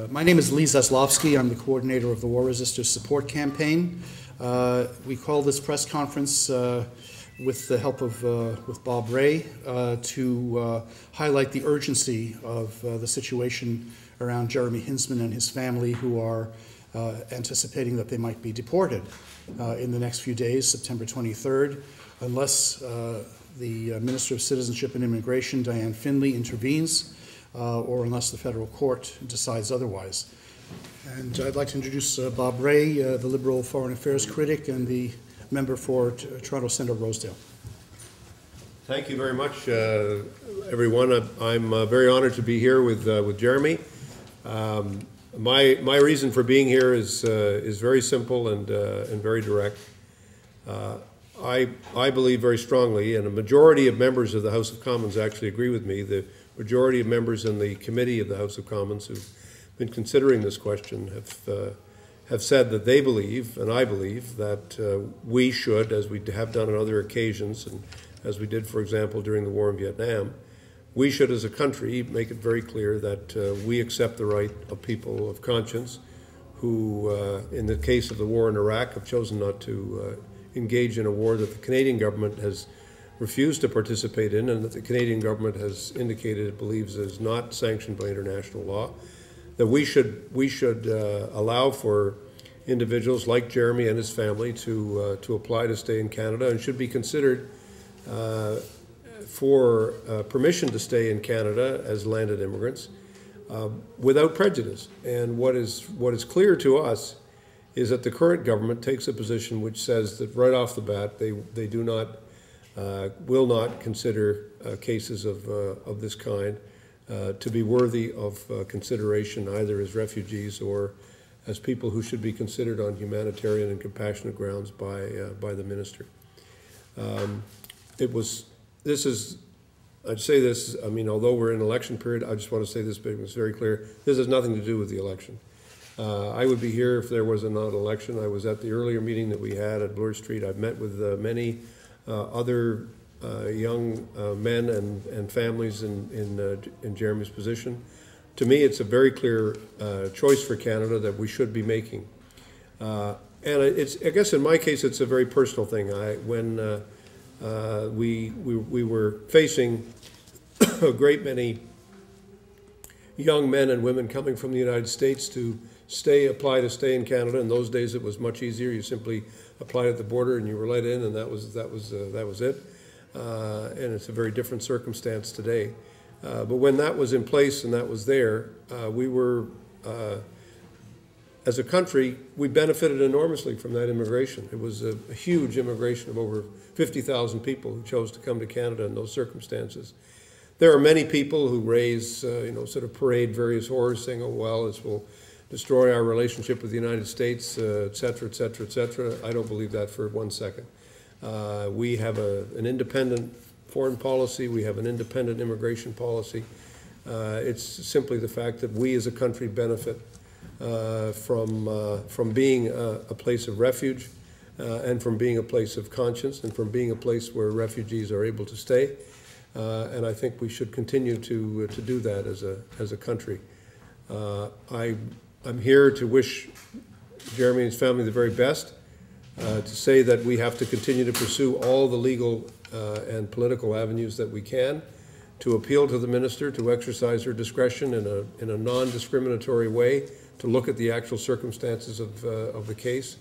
My name is Lee Zaslavsky. I'm the coordinator of the War Resister Support Campaign. We call this press conference with the help of with Bob Rae to highlight the urgency of the situation around Jeremy Hinzman and his family, who are anticipating that they might be deported in the next few days, September 23rd, unless the Minister of Citizenship and Immigration, Diane Finley, intervenes, or unless the federal court decides otherwise. And I'd like to introduce Bob Rae, the Liberal Foreign Affairs Critic and the member for Toronto Centre Rosedale. Thank you very much, everyone. I'm very honored to be here with Jeremy. My reason for being here is very simple and very direct. I believe very strongly, and a majority of members of the House of Commons actually agree with me. The majority of members in the committee of the House of Commons who've been considering this question have said that they believe, and I believe, that we should, as we have done on other occasions, and as we did, for example, during the war in Vietnam, we should, as a country, make it very clear that we accept the right of people of conscience who, in the case of the war in Iraq, have chosen not to engage in a war that the Canadian government has refused to participate in, and that the Canadian government has indicated it believes is not sanctioned by international law. That we should allow for individuals like Jeremy and his family to apply to stay in Canada, and should be considered for permission to stay in Canada as landed immigrants without prejudice. And what is clear to us is that the current government takes a position which says that right off the bat they do not will not consider cases of this kind to be worthy of consideration either as refugees or as people who should be considered on humanitarian and compassionate grounds by the minister. I'd say this, I mean, although we're in an election period, I just want to say this because it's very clear, this has nothing to do with the election. I would be here if there was not an election. I was at the earlier meeting that we had at Bloor Street. I've met with many other young men and families in Jeremy's position. To me, it's a very clear choice for Canada that we should be making. And I guess in my case, it's a very personal thing. When we were facing a great many young men and women coming from the United States to apply to stay in Canada. In those days, it was much easier. You simply applied at the border and you were let in, and that was it. And it's a very different circumstance today. But when that was in place and that was there, we were, as a country, we benefited enormously from that immigration. It was a huge immigration of over 50,000 people who chose to come to Canada in those circumstances. There are many people who raise, sort of parade various horrors, saying, "Oh well, this will destroy our relationship with the United States, et cetera, et cetera, et cetera." I don't believe that for 1 second. We have an independent foreign policy. We have an independent immigration policy. It's simply the fact that we as a country benefit from being a place of refuge and from being a place of conscience and from being a place where refugees are able to stay. And I think we should continue to do that as a country. I'm here to wish Jeremy and his family the very best, to say that we have to continue to pursue all the legal and political avenues that we can, to appeal to the minister to exercise her discretion in a non-discriminatory way, to look at the actual circumstances of the case.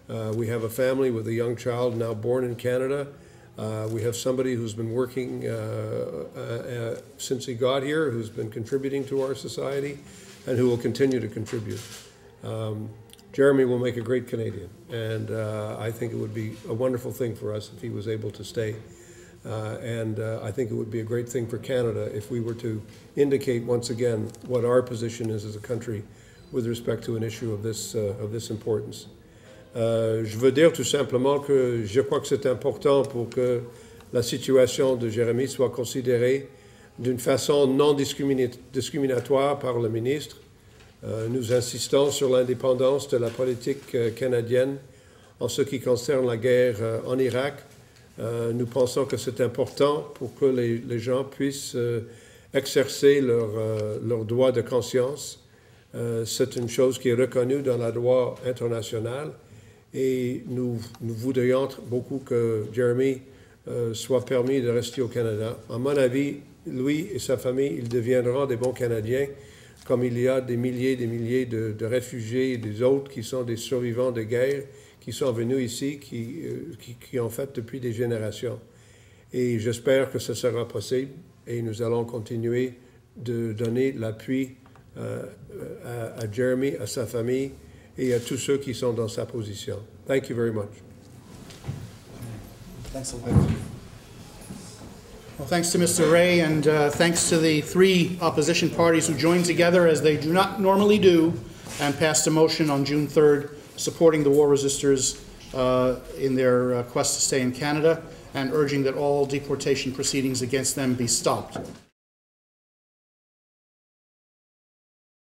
We have a family with a young child now born in Canada. We have somebody who's been working since he got here, who's been contributing to our society, and who will continue to contribute. Jeremy will make a great Canadian, and I think it would be a wonderful thing for us if he was able to stay. And I think it would be a great thing for Canada if we were to indicate once again what our position is as a country with respect to an issue of this importance. Je veux dire tout simplement que je crois que c'est important pour que la situation de Jeremy soit considérée d'une façon non discriminatoire par le ministre. Nous insistons sur l'indépendance de la politique canadienne en ce qui concerne la guerre en Irak. Nous pensons que c'est important pour que les gens puissent exercer leur droit de conscience C'est une chose qui est reconnue dans la loi internationale et nous voudrions beaucoup que Jeremy soit permis de rester au Canada. À mon avis, lui et sa famille, ils deviendront des bons Canadiens, comme il y a des milliers de réfugiés et des autres qui sont des survivants de guerre, qui sont venus ici, qui ont fait depuis des générations. Et j'espère que ce sera possible et nous allons continuer de donner l'appui à Jeremy, à sa famille et à tous ceux qui sont dans sa position. Thank you very much. Thanks a lot. Well, thanks to Mr. Rae, and thanks to the three opposition parties who joined together, as they do not normally do, and passed a motion on June 3rd supporting the war resistors in their quest to stay in Canada and urging that all deportation proceedings against them be stopped.